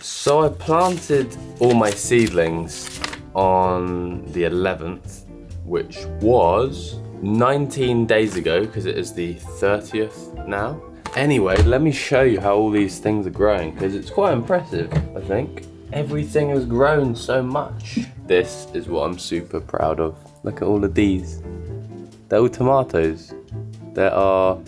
So I planted all my seedlings on the 11th, which was 19 days ago, because it is the 30th now. Anyway, let me show you how all these things are growing, because it's quite impressive, I think. Everything has grown so much. This is what I'm super proud of. Look at all of these. They're all tomatoes. There are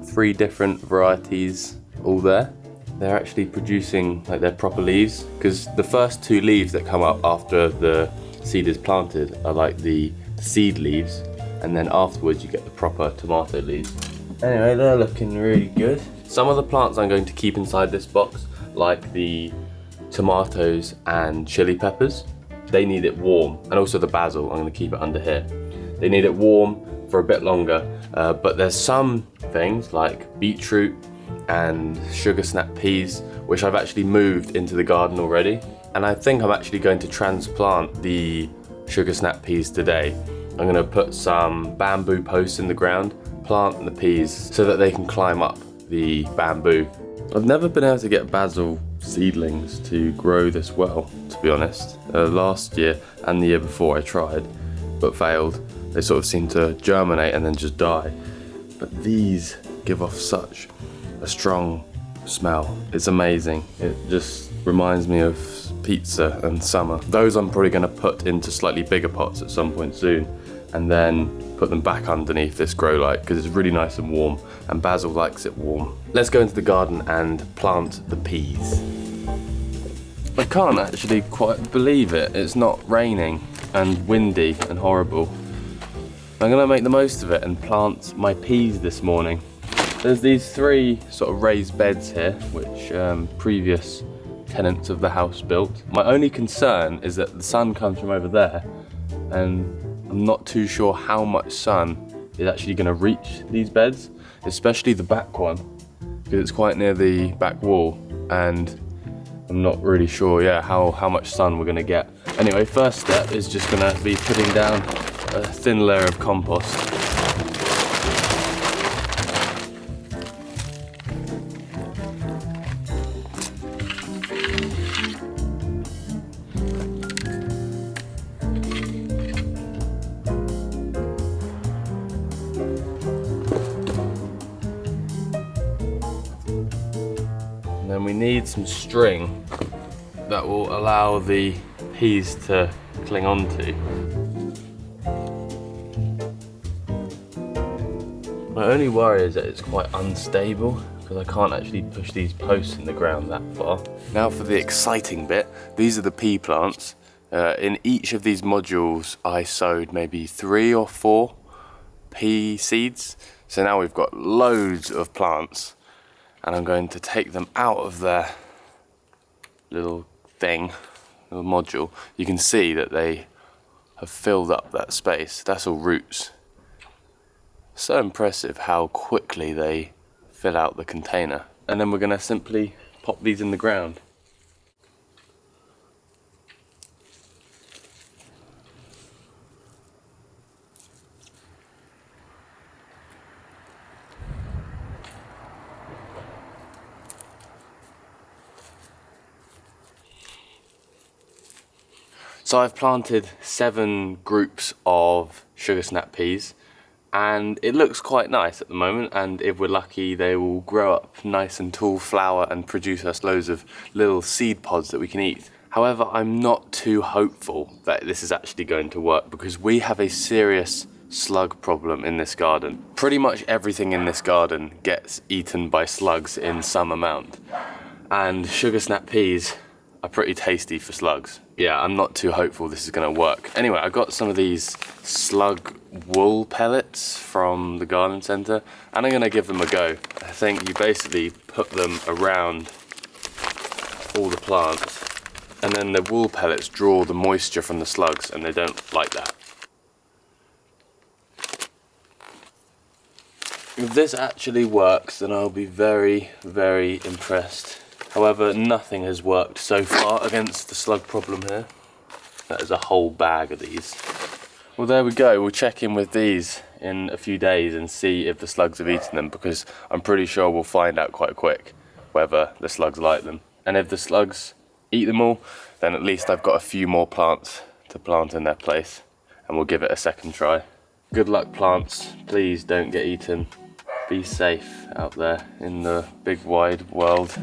3 different varieties all there. They're actually producing like their proper leaves, because the first 2 leaves that come up after the seed is planted are like the seed leaves, and then afterwards you get the proper tomato leaves. Anyway, they're looking really good. Some of the plants I'm going to keep inside this box, like the tomatoes and chili peppers. They need it warm, and also the basil, I'm going to keep it under here. They need it warm for a bit longer, but there's some things like beetroot and sugar snap peas which I've actually moved into the garden already, and I think I'm actually going to transplant the sugar snap peas today. I'm going to put some bamboo posts in the ground, plant the peas so that they can climb up the bamboo. I've never been able to get basil seedlings to grow this well, to be honest. Last year and the year before I tried, but failed. They sort of seem to germinate and then just die. But these give off such a strong smell. It's amazing. It just reminds me of pizza and summer. Those I'm probably going to put into slightly bigger pots at some point soon, and then put them back underneath this grow light because it's really nice and warm, and basil likes it warm. Let's go into the garden and plant the peas. I can't actually quite believe it. It's not raining and windy and horrible. I'm gonna make the most of it and plant my peas this morning. There's these 3 sort of raised beds here, which previous tenants of the house built. My only concern is that the sun comes from over there, and I'm not too sure how much sun is actually gonna reach these beds, especially the back one, because it's quite near the back wall, and I'm not really sure, how much sun we're gonna get. Anyway, first step is just gonna be putting down a thin layer of compost. And then we need some string that will allow the peas to cling onto. My only worry is that it's quite unstable, because I can't actually push these posts in the ground that far. Now for the exciting bit. These are the pea plants. In each of these modules I sowed maybe 3 or 4 pea seeds. So now we've got loads of plants, and I'm going to take them out of their little thing, little module. You can see that they have filled up that space. That's all roots. So impressive how quickly they fill out the container. And then we're going to simply pop these in the ground. So I've planted 7 groups of sugar snap peas, and it looks quite nice at the moment, and if we're lucky they will grow up nice and tall, flower, and produce us loads of little seed pods that we can eat. However, I'm not too hopeful that this is actually going to work, because we have a serious slug problem in this garden. Pretty much everything in this garden gets eaten by slugs in some amount, and sugar snap peas are pretty tasty for slugs. Yeah, I'm not too hopeful this is gonna work. Anyway, I got some of these slug wool pellets from the garden centre, and I'm gonna give them a go. I think you basically put them around all the plants, and then the wool pellets draw the moisture from the slugs, and they don't like that. If this actually works, then I'll be very, very impressed. However, nothing has worked so far against the slug problem here. That is a whole bag of these. Well, there we go. We'll check in with these in a few days and see if the slugs have eaten them, because I'm pretty sure we'll find out quite quick whether the slugs like them. And if the slugs eat them all, then at least I've got a few more plants to plant in their place, and we'll give it a second try. Good luck, plants. Please don't get eaten. Be safe out there in the big wide world.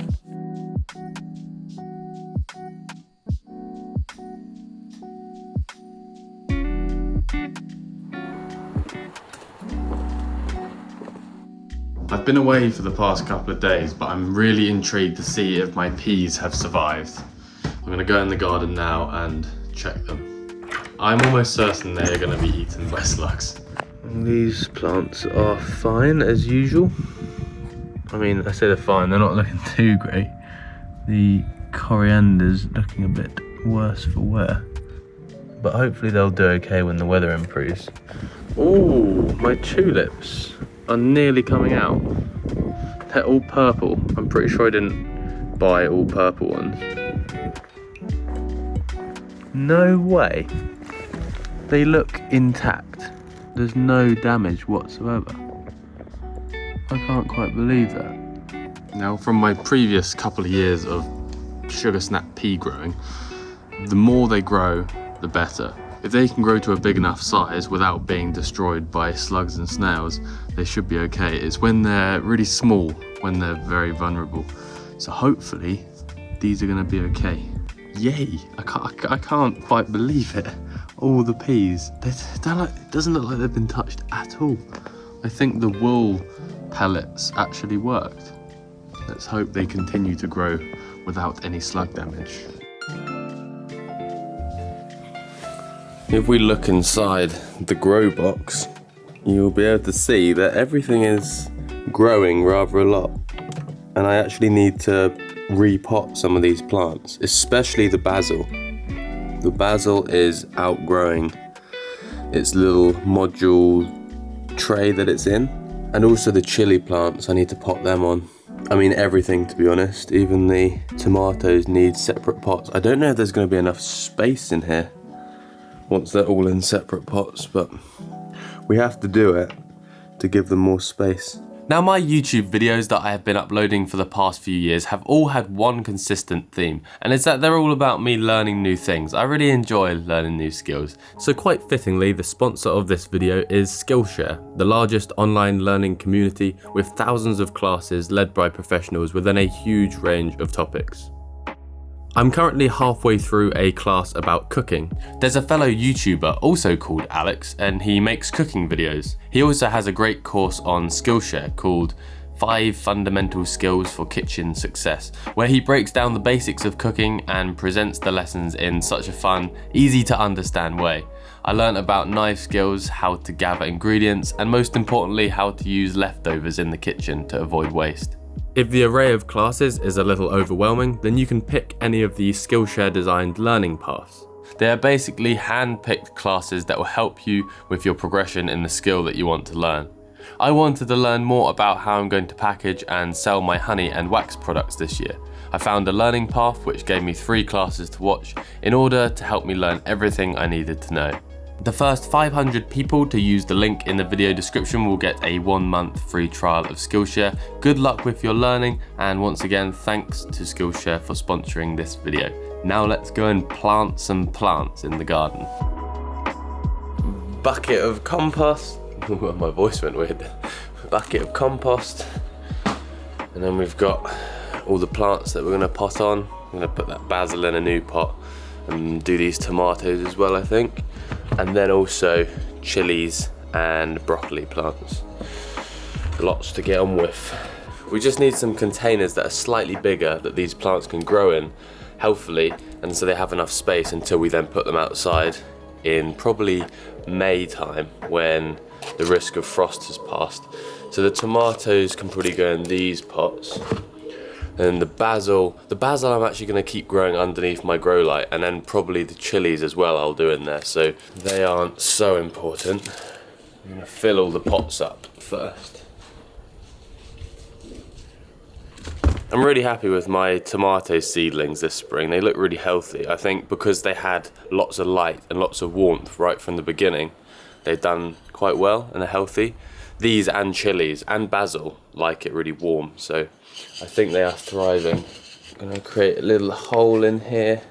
I've been away for the past couple of days, but I'm really intrigued to see if my peas have survived. I'm gonna go in the garden now and check them. I'm almost certain they are gonna be eaten by slugs. These plants are fine as usual. I mean, I say they're fine, they're not looking too great. The coriander's looking a bit worse for wear. But hopefully they'll do okay when the weather improves. Ooh, my tulips are nearly coming out. They're all purple. I'm pretty sure I didn't buy all purple ones. No way. They look intact. There's no damage whatsoever. I can't quite believe that. Now, from my previous couple of years of sugar snap pea growing, the more they grow, the better. If they can grow to a big enough size without being destroyed by slugs and snails, they should be okay. It's when they're really small, when they're very vulnerable. So hopefully, these are gonna be okay. Yay, I can't quite believe it. All the peas, they're like, it doesn't look like they've been touched at all. I think the wool pellets actually worked. Let's hope they continue to grow without any slug damage. If we look inside the grow box, you'll be able to see that everything is growing rather a lot. And I actually need to repot some of these plants, especially the basil. The basil is outgrowing its little module tray that it's in. And also the chilli plants, I need to pot them on. I mean everything, to be honest. Even the tomatoes need separate pots. I don't know if there's going to be enough space in here once they're all in separate pots, but we have to do it to give them more space. Now, my YouTube videos that I have been uploading for the past few years have all had one consistent theme, and it's that they're all about me learning new things. I really enjoy learning new skills. So quite fittingly, the sponsor of this video is Skillshare, the largest online learning community with thousands of classes led by professionals within a huge range of topics. I'm currently halfway through a class about cooking. There's a fellow YouTuber also called Alex, and he makes cooking videos. He also has a great course on Skillshare called 5 Fundamental Skills for Kitchen Success, where he breaks down the basics of cooking and presents the lessons in such a fun, easy to understand way. I learned about knife skills, how to gather ingredients, and most importantly, how to use leftovers in the kitchen to avoid waste. If the array of classes is a little overwhelming, then you can pick any of the Skillshare designed learning paths. They are basically hand-picked classes that will help you with your progression in the skill that you want to learn. I wanted to learn more about how I'm going to package and sell my honey and wax products this year. I found a learning path which gave me 3 classes to watch in order to help me learn everything I needed to know. The first 500 people to use the link in the video description will get a 1-month free trial of Skillshare. Good luck with your learning, and once again, thanks to Skillshare for sponsoring this video. Now let's go and plant some plants in the garden. Bucket of compost. My voice went weird. Bucket of compost. And then we've got all the plants that we're gonna pot on. I'm gonna put that basil in a new pot and do these tomatoes as well, I think. And then also chillies and broccoli plants. Lots to get on with. We just need some containers that are slightly bigger that these plants can grow in healthily, and so they have enough space until we then put them outside in probably May time when the risk of frost has passed. So the tomatoes can probably go in these pots. And the basil I'm actually going to keep growing underneath my grow light, and then probably the chillies as well I'll do in there, so they aren't so important. I'm going to fill all the pots up first. I'm really happy with my tomato seedlings this spring. They look really healthy. I think because they had lots of light and lots of warmth right from the beginning, they've done quite well and are healthy. These and chillies and basil like it really warm, so I think they are thriving gonna create a little hole in here.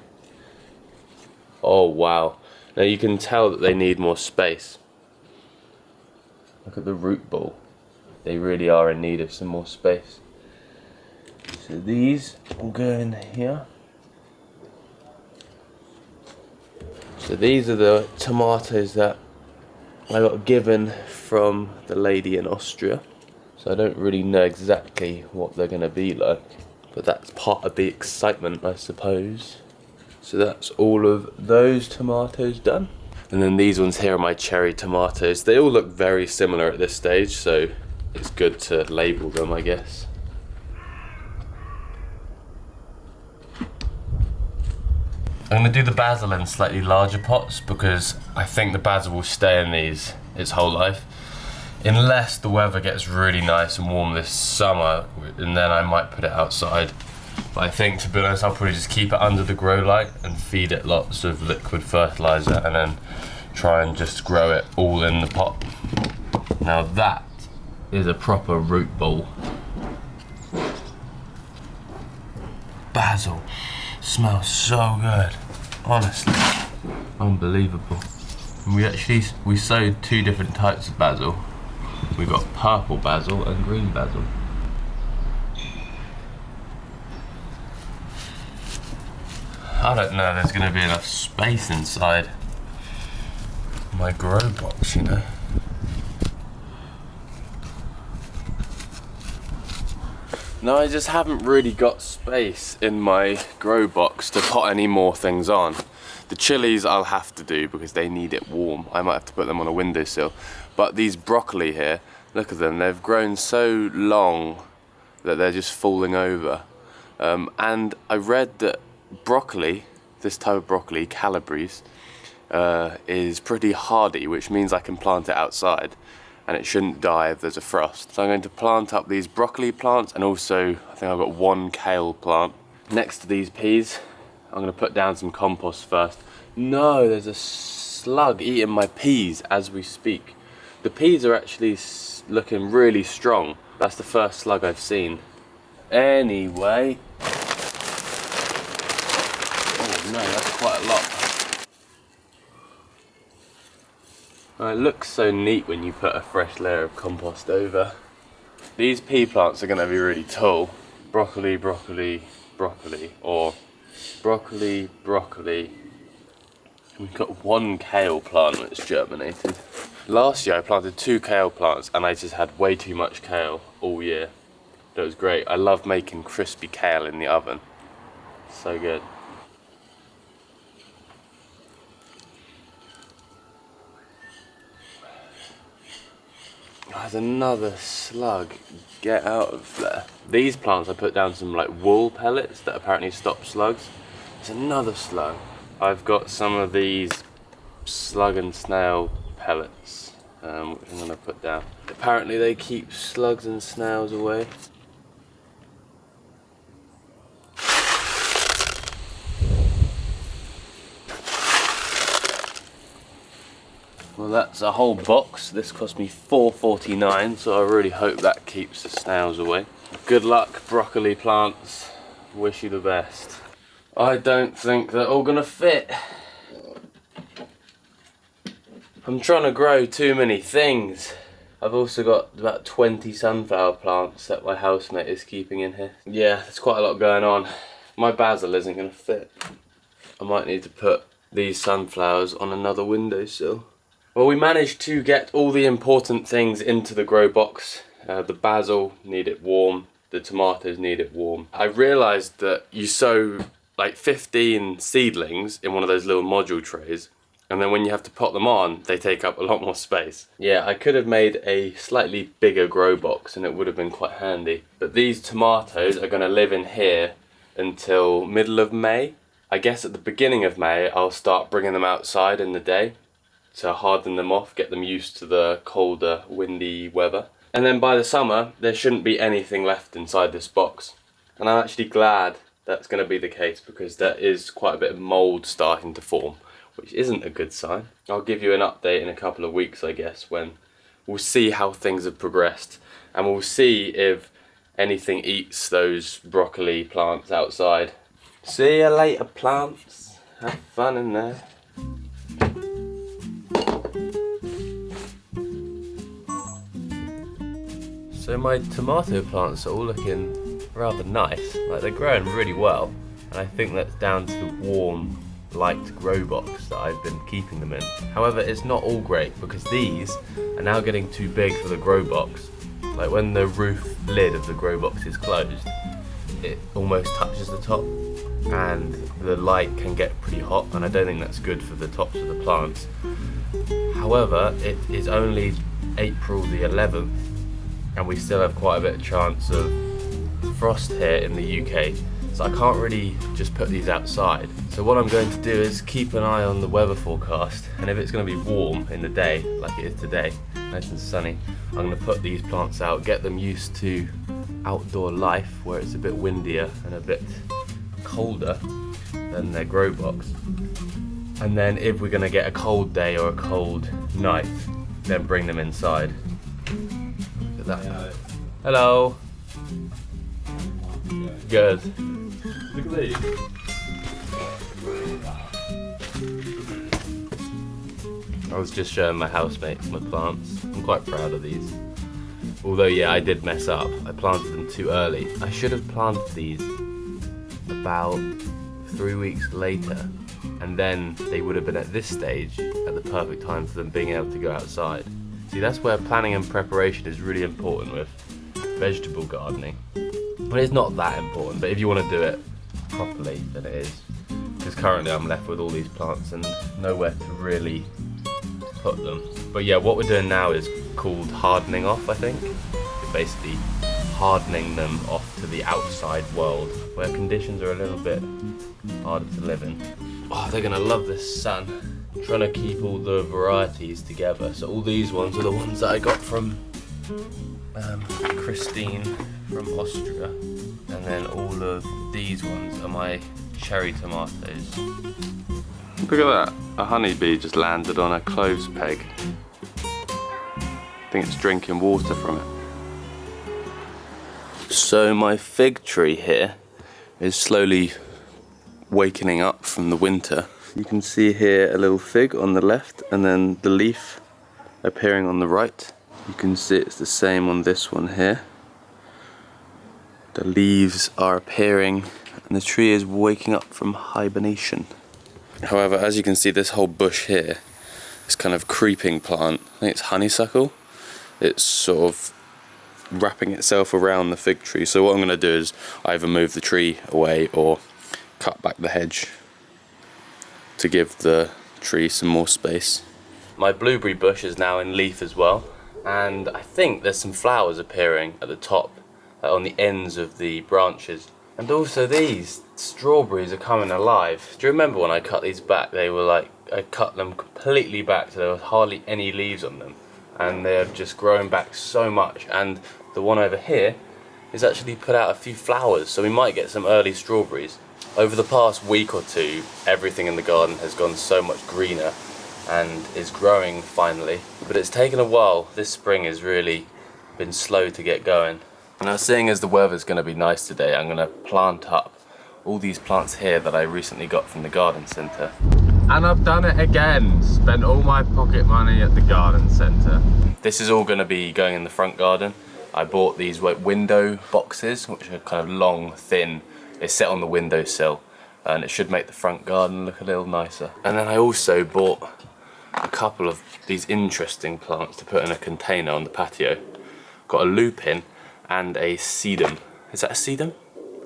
Oh wow. Now you can tell that they need more space. Look at the root ball. They really are in need of some more space. So these will go in here. So these are the tomatoes that I got given from the lady in Austria. So I don't really know exactly what they're going to be like, but that's part of the excitement, I suppose. So that's all of those tomatoes done. And then these ones here are my cherry tomatoes. They all look very similar at this stage, so it's good to label them, I guess. I'm going to do the basil in slightly larger pots because I think the basil will stay in these its whole life. Unless the weather gets really nice and warm this summer, and then I might put it outside. But I think, to be honest, I'll probably just keep it under the grow light and feed it lots of liquid fertilizer and then try and just grow it all in the pot. Now that is a proper root ball. Basil smells so good, honestly, unbelievable. And we sowed 2 different types of basil. We got purple basil and green basil. I don't know, there's going to be enough space inside my grow box, you know. No, I just haven't really got space in my grow box to put any more things on. The chillies I'll have to do because they need it warm. I might have to put them on a windowsill. But these broccoli here, look at them, they've grown so long that they're just falling over. And I read that broccoli, this type of broccoli, Calabrese, is pretty hardy, which means I can plant it outside and it shouldn't die if there's a frost. So I'm going to plant up these broccoli plants, and also I think I've got 1 kale plant. Next to these peas, I'm going to put down some compost first. No, there's a slug eating my peas as we speak. The peas are actually looking really strong. That's the first slug I've seen. Anyway. Oh no, that's quite a lot. It looks so neat when you put a fresh layer of compost over. These pea plants are going to be really tall. Broccoli, broccoli, broccoli, or broccoli, broccoli. We've got 1 kale plant that's germinated. Last year I planted 2 kale plants and I just had way too much kale all year. It was great. I love making crispy kale in the oven. So good. There's another slug. Get out of there. These plants I put down some like wool pellets that apparently stop slugs. There's another slug. I've got some of these slug and snail pellets, which I'm going to put down. Apparently they keep slugs and snails away. Well, that's a whole box. This cost me $4.49, so I really hope that keeps the snails away. Good luck, broccoli plants. Wish you the best. I don't think they're all gonna fit. I'm trying to grow too many things. I've also got about 20 sunflower plants that my housemate is keeping in here. Yeah, there's quite a lot going on. My basil isn't gonna fit. I might need to put these sunflowers on another windowsill. Well, we managed to get all the important things into the grow box. The basil need it warm, the tomatoes need it warm. I realised that you sow like 15 seedlings in one of those little module trays, and then when you have to pot them on, they take up a lot more space. Yeah, I could have made a slightly bigger grow box and it would have been quite handy. But these tomatoes are going to live in here until middle of May. I guess at the beginning of May, I'll start bringing them outside in the day to harden them off, get them used to the colder, windy weather. And then by the summer, there shouldn't be anything left inside this box. And I'm actually glad that's going to be the case, because there is quite a bit of mould starting to form, which isn't a good sign. I'll give you an update in a couple of weeks, I guess, when we'll see how things have progressed, and we'll see if anything eats those broccoli plants outside. See you later, plants. Have fun in there. So my tomato plants are all looking rather nice. Like, they're growing really well, and I think that's down to the warm, light grow box that I've been keeping them in. However, it's not all great because these are now getting too big for the grow box. Like, when the roof lid of the grow box is closed, it almost touches the top, and the light can get pretty hot, and I don't think that's good for the tops of the plants. However, it is only April the 11th, and we still have quite a bit of chance of frost here in the UK, so I can't really just put these outside. So what I'm going to do is keep an eye on the weather forecast, and if it's going to be warm in the day, like it is today, nice and sunny, I'm going to put these plants out, get them used to outdoor life where it's a bit windier and a bit colder than their grow box. And then if we're going to get a cold day or a cold night, then bring them inside. Look at that. Hello. Good. Look at these. I was just showing my housemates my plants. I'm quite proud of these. Although, yeah, I did mess up. I planted them too early. I should have planted these about 3 weeks later, and then they would have been at this stage at the perfect time for them being able to go outside. See, that's where planning and preparation is really important with vegetable gardening. But it's not that important, but if you want to do it properly, then it is. Because currently I'm left with all these plants and nowhere to really put them. But yeah, what we're doing now is called hardening off, I think. We're basically hardening them off to the outside world, where conditions are a little bit harder to live in. Oh, they're gonna love this sun. I'm trying to keep all the varieties together. So all these ones are the ones that I got from Christine from Austria, and then all of these ones are my cherry tomatoes. Look at that, a honeybee just landed on a cloves peg. I think it's drinking water from it. So my fig tree here is slowly wakening up from the winter. You can see here a little fig on the left and then the leaf appearing on the right. You can see it's the same on this one here. The leaves are appearing and the tree is waking up from hibernation. However, as you can see, this whole bush here, this kind of creeping plant, I think it's honeysuckle, it's sort of wrapping itself around the fig tree. So what I'm going to do is either move the tree away or cut back the hedge to give the tree some more space. My blueberry bush is now in leaf as well, and I think there's some flowers appearing at the top, on the ends of the branches. And also these strawberries are coming alive. Do you remember when I cut these back? They were like, I cut them completely back so there was hardly any leaves on them, and they're just growing back so much. And the one over here is actually put out a few flowers, so we might get some early strawberries. Over the past week or two, everything in the garden has gone so much greener and is growing finally, but it's taken a while. This spring has really been slow to get going. Now, seeing as the weather's going to be nice today, I'm going to plant up all these plants here that I recently got from the garden centre. And I've done it again, spent all my pocket money at the garden centre. This is all going to be going in the front garden. I bought these window boxes, which are kind of long, thin. They sit on the windowsill, and it should make the front garden look a little nicer. And then I also bought a couple of these interesting plants to put in a container on the patio. Got a lupin and a sedum. Is that a sedum?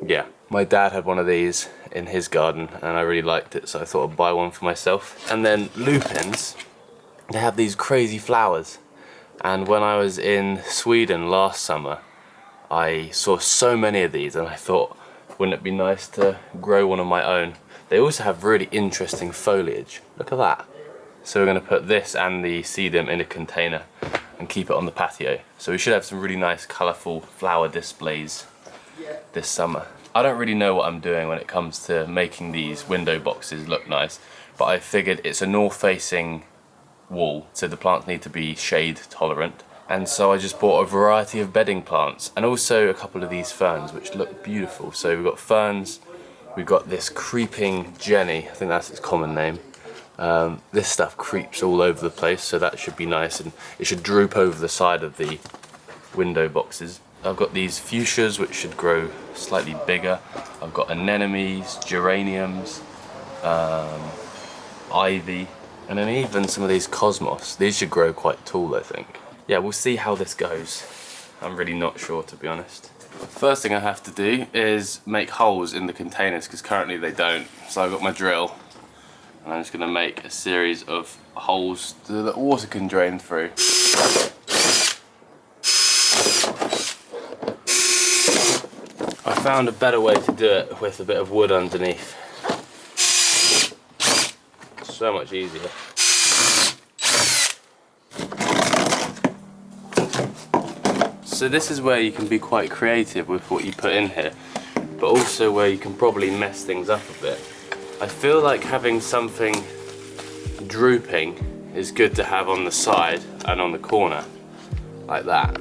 Yeah. My dad had one of these in his garden and I really liked it, so I thought I'd buy one for myself. And then lupins, they have these crazy flowers. And when I was in Sweden last summer, I saw so many of these and I thought, wouldn't it be nice to grow one of my own? They also have really interesting foliage. Look at that. So we're going to put this and the sedum in a container and keep it on the patio. So we should have some really nice colourful flower displays this summer. I don't really know what I'm doing when it comes to making these window boxes look nice, but I figured it's a north-facing wall, so the plants need to be shade tolerant. And so I just bought a variety of bedding plants and also a couple of these ferns which look beautiful. So we've got ferns, we've got this creeping jenny, I think that's its common name. This stuff creeps all over the place, so that should be nice, and it should droop over the side of the window boxes. I've got these fuchsias which should grow slightly bigger. I've got anemones, geraniums, ivy, and then even some of these cosmos. These should grow quite tall, I think. Yeah, we'll see how this goes. I'm really not sure, to be honest. First thing I have to do is make holes in the containers, because currently they don't. So I've got my drill, and I'm just going to make a series of holes so that water can drain through. I found a better way to do it with a bit of wood underneath. So much easier. So this is where you can be quite creative with what you put in here, but also where you can probably mess things up a bit. I feel like having something drooping is good to have on the side and on the corner, like that.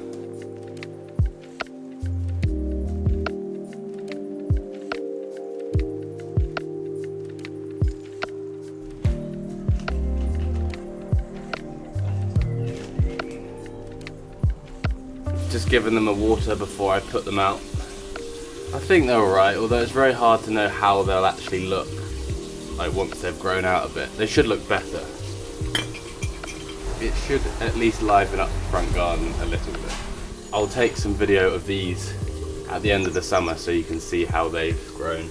Just giving them a water before I put them out. I think they're alright, although it's very hard to know how they'll actually look, like once they've grown out a bit. They should look better. It should at least liven up the front garden a little bit. I'll take some video of these at the end of the summer so you can see how they've grown.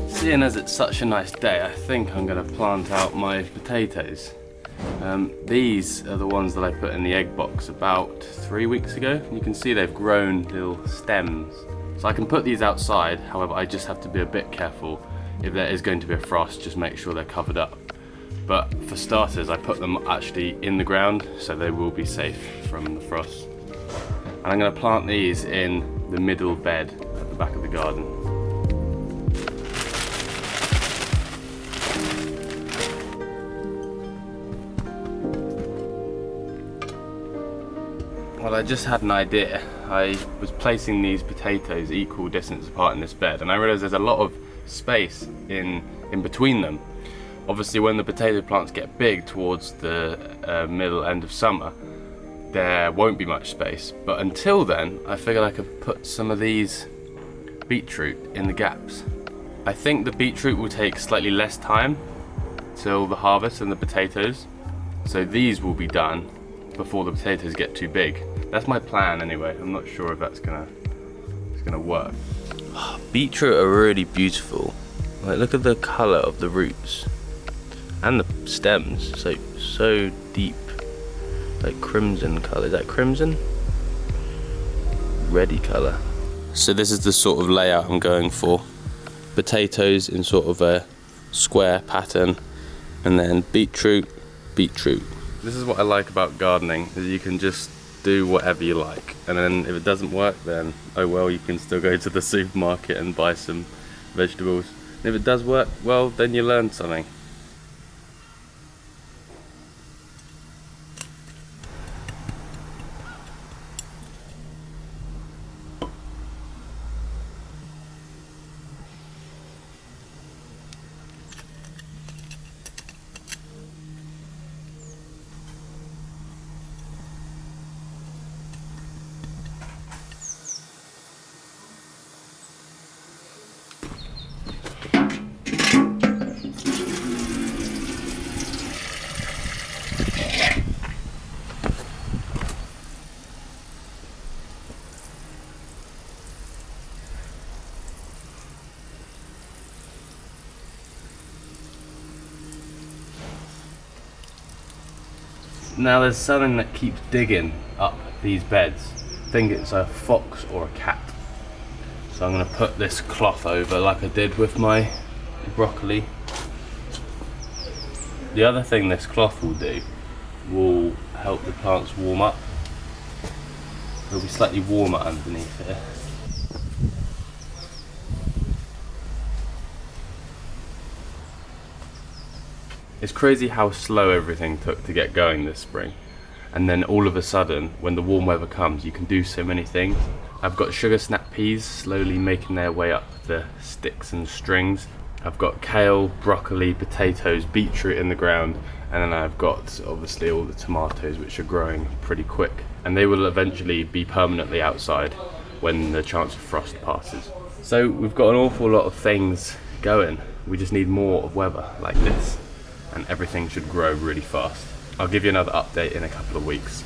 Seeing as it's such a nice day, I think I'm going to plant out my potatoes. These are the ones that I put in the egg box about 3 weeks ago. You can see they've grown little stems. So I can put these outside, however I just have to be a bit careful. If there is going to be a frost, just make sure they're covered up. But for starters, I put them actually in the ground, so they will be safe from the frost. And I'm going to plant these in the middle bed at the back of the garden. Well, I just had an idea. I was placing these potatoes equal distance apart in this bed, and I realised there's a lot of space in between them. Obviously, when the potato plants get big towards the middle end of summer, there won't be much space. But until then, I figured I could put some of these beetroot in the gaps. I think the beetroot will take slightly less time till the harvest than the potatoes, so these will be done before the potatoes get too big. That's my plan anyway. I'm not sure if that's gonna work. Beetroot are really beautiful. Like, look at the colour of the roots and the stems. So deep, like crimson colour. Is that crimson? Reddy colour. So this is the sort of layout I'm going for. Potatoes in sort of a square pattern, and then beetroot. This is what I like about gardening, is you can just do whatever you like, and then if it doesn't work, then oh well, you can still go to the supermarket and buy some vegetables. And if it does work, well, then you learn something. Now there's something that keeps digging up these beds. I think it's a fox or a cat. So I'm going to put this cloth over like I did with my broccoli. The other thing this cloth will do will help the plants warm up. It'll be slightly warmer underneath here. It's crazy how slow everything took to get going this spring. And then all of a sudden, when the warm weather comes, you can do so many things. I've got sugar snap peas slowly making their way up the sticks and strings. I've got kale, broccoli, potatoes, beetroot in the ground, and then I've got obviously all the tomatoes which are growing pretty quick. And they will eventually be permanently outside when the chance of frost passes. So we've got an awful lot of things going. We just need more of weather like this, and everything should grow really fast. I'll give you another update in a couple of weeks.